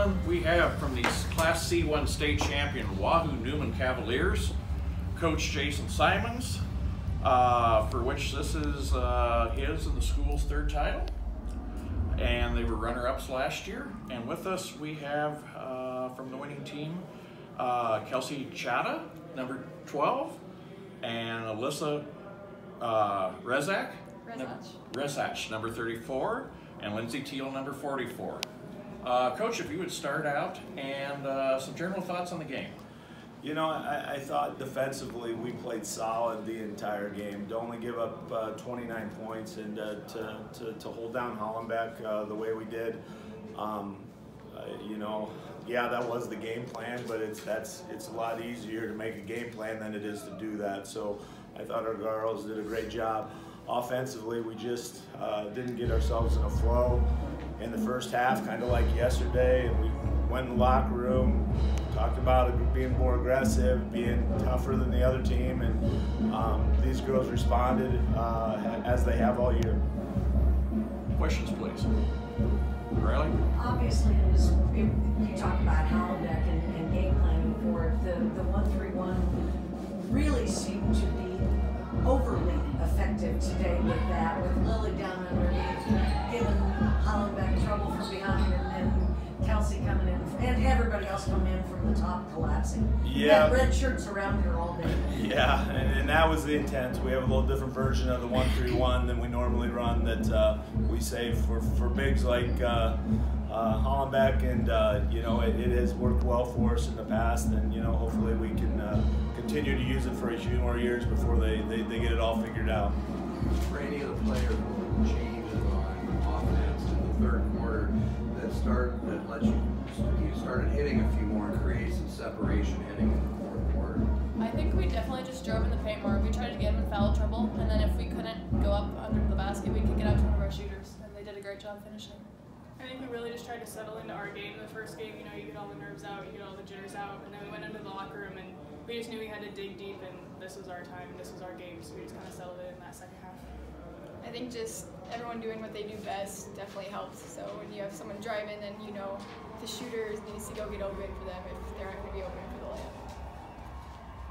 gentlemen, we have from the Class C1 state champion Wahoo Neumann Cavaliers, Coach Jason Simons, for which this is his and the school's third title. And they were runner-ups last year. And with us we have from the winning team, Kelsey Chata, number 12, and Alyssa Rezach, number 34, and Lindsay Teal, number 44. Coach, if you would start out and some general thoughts on the game. You know, I thought defensively we played solid the entire game. To only give up 29 points and to hold down Hollenbeck the way we did. You know, yeah, that was the game plan, but it's a lot easier to make a game plan than it is to do that. So I thought our girls did a great job. Offensively, we just didn't get ourselves in a flow in the first half, kind of like yesterday, and we went in the locker room, talked about it being more aggressive, being tougher than the other team, and these girls responded as they have all year. Questions, please. Riley? Obviously, you talk about Hollenbeck and game planning for it. The 1-3-1 really seemed to be overly effective today with that, with Lily down underneath, giving Hollenbeck trouble from behind, and Kelsey coming in, and everybody else coming in from the top, collapsing. Yeah. Red shirts around here all day. Yeah, and that was the intent. We have a little different version of the 1-3-1 than we normally run that we save for bigs like Hollenbeck, and you know, it has worked well for us in the past, and you know, hopefully we can continue to use it for a few more years before they get it all figured out. For any of the players changes on offense in the third quarter that let you started hitting a few more and create some separation heading in the fourth quarter? I think we definitely just drove in the paint more. We tried to get them in foul trouble, and then if we couldn't go up under the basket, we'd kick it out to one of our shooters, and they did a great job finishing. I think we really just tried to settle into our game in the first game. You know, you get all the nerves out, you get all the jitters out, and then we went into the locker room and we just knew we had to dig deep, and this was our time, and this was our game, so we just kind of settled it in that second half. I think just everyone doing what they do best definitely helps. So when you have someone driving, then you know the shooters needs to go get open for them if they're not going to be open for the layup.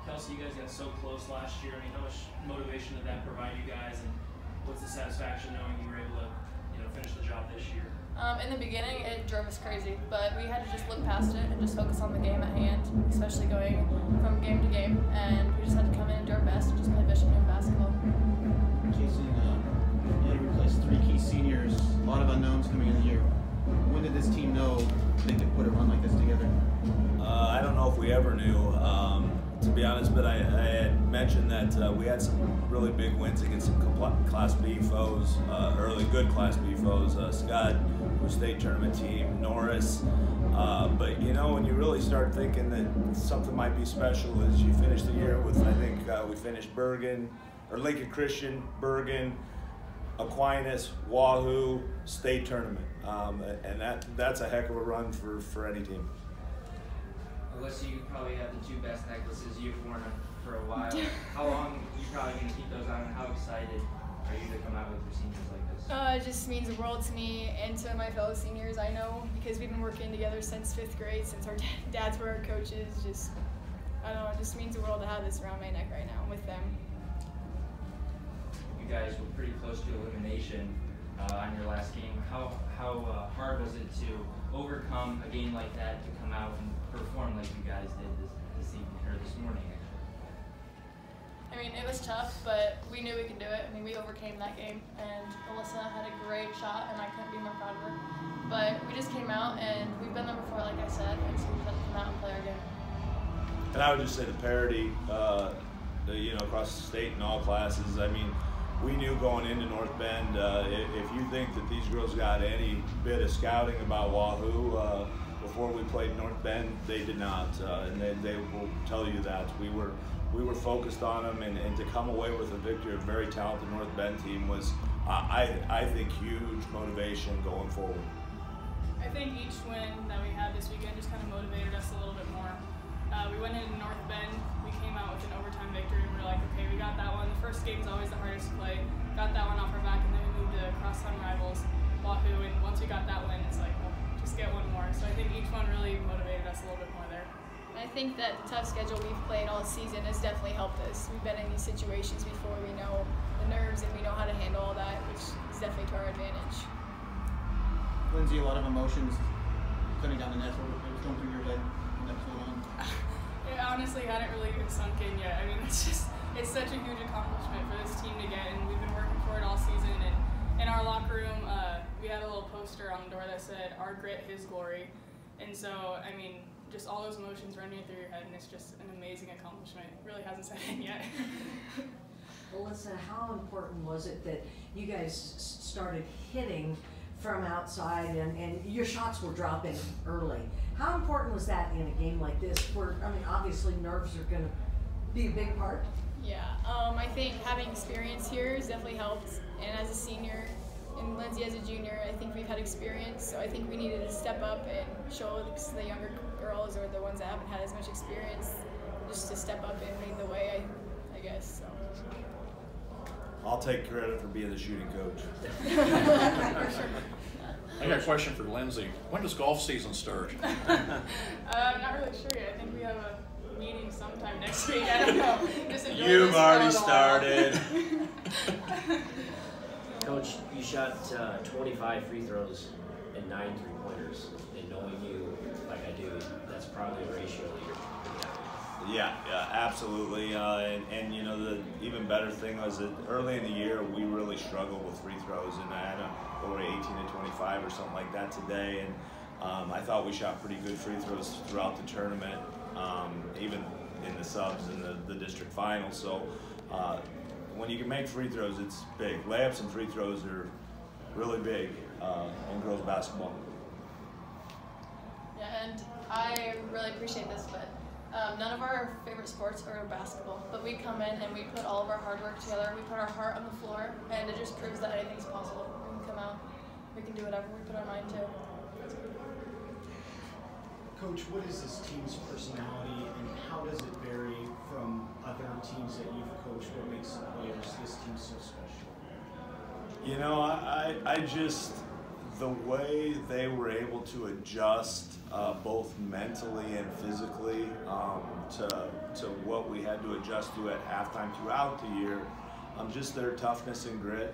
Kelsey, you guys got so close last year. I mean, how much motivation did that provide you guys, and what's the satisfaction knowing you were able to, you know, finish the job this year? In the beginning, it drove us crazy, but we had to just look past it and just focus on the game at hand, especially going from game to game. And we just had to come in and do our best and just play Bishop Neumann basketball. Jason, you replaced 3 key seniors, a lot of unknowns coming in the year. When did this team know they could put a run like this together? I don't know if we ever knew, to be honest, but I had mentioned that we had some really big wins against some Class B foes, early good Class B foes, Scott, who's state tournament team, Norris. But you know, when you really start thinking that something might be special is you finish the year with, I think we finished Bergen, or Lincoln Christian, Bergen, Aquinas, Wahoo, state tournament. And that's a heck of a run for any team. Alyssa, you probably have the 2 best necklaces you've worn for a while. How long are you probably going to keep those on, and how excited are you to come out with your seniors like this? It just means the world to me and to my fellow seniors, I know, because we've been working together since 5th grade, since our dads were our coaches. Just, I don't know, it just means the world to have this around my neck right now with them. You guys were pretty close to elimination on your last game. How hard was it to overcome a game like that, to come out and perform like you guys did this evening, or this morning? I mean, it was tough, but we knew we could do it. I mean, we overcame that game, and Alyssa had a great shot, and I couldn't be more proud of her. But we just came out, and we've been there before, like I said, and so we just had to come out and play our game. And I would just say the parity, you know, across the state in all classes. I mean, we knew going into North Bend, if you think that these girls got any bit of scouting about Wahoo before we played North Bend, they did not, and they will tell you that. We were focused on them, and to come away with a victory, a very talented North Bend team was, I think, huge motivation going forward. I think each win that we had this weekend just kind of motivated us a little bit more. We went into North Bend, we came out with an overtime victory, and we were like, okay, we got that one. The first game is always the hardest to play. Got that one off our back, and then we moved to cross-town rivals, Wahoo, and once we got that win, it's like, well, just get one more. So I think each one really us a little bit more there. I think that the tough schedule we've played all season has definitely helped us. We've been in these situations before. We know the nerves and we know how to handle all that, which is definitely to our advantage. Lindsay, a lot of emotions coming down the net. What was going through your head when that was going on? It honestly hadn't really even sunk in yet. I mean, it's such a huge accomplishment for this team to get, and we've been working for it all season. And in our locker room, we had a little poster on the door that said, "Our grit, His glory." And so, I mean, just all those emotions running through your head, and it's just an amazing accomplishment. It really hasn't set in yet. Alyssa, how important was it that you guys started hitting from outside and your shots were dropping early? How important was that in a game like this where, I mean, obviously nerves are going to be a big part? Yeah, I think having experience here has definitely helped. And as a senior and Lindsay as a junior, I think we've had experience. So I think we needed to step up and show the younger girls or the ones that haven't had as much experience just to step up and lead the way, I guess. So. I'll take credit for being the shooting coach. I got a question for Lindsay. When does golf season start? Not really sure yet. I think we have a meeting sometime next week. I don't know. Just enjoy You've this already for a while. started. Coach, you shot 25 free throws and 9 3-pointers. And knowing you like I do, that's probably a ratio that you're pretty happy with. Yeah, absolutely. And you know, the even better thing was that early in the year we really struggled with free throws, and I had over 18 to 25 or something like that today. And I thought we shot pretty good free throws throughout the tournament, even in the subs and the district finals. So when you can make free throws, it's big. Layups and free throws are really big in girls basketball. Yeah, and I really appreciate this, but none of our favorite sports are basketball. But we come in and we put all of our hard work together. We put our heart on the floor, and it just proves that anything's possible. We can come out, we can do whatever we put our mind to. Coach, what is this team's personality, and how does it vary from other teams that you've coached? What makes the players, this team, so special? You know, I just, the way they were able to adjust both mentally and physically to what we had to adjust to at halftime throughout the year, just their toughness and grit.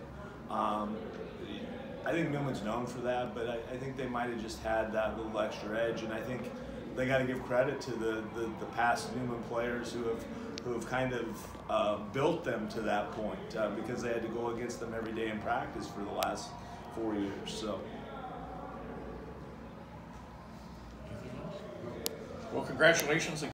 I think Newman's known for that, but I think they might have just had that little extra edge, and I think they got to give credit to the past Newman players who have kind of built them to that point because they had to go against them every day in practice for the last 4 years. So. Well, congratulations again.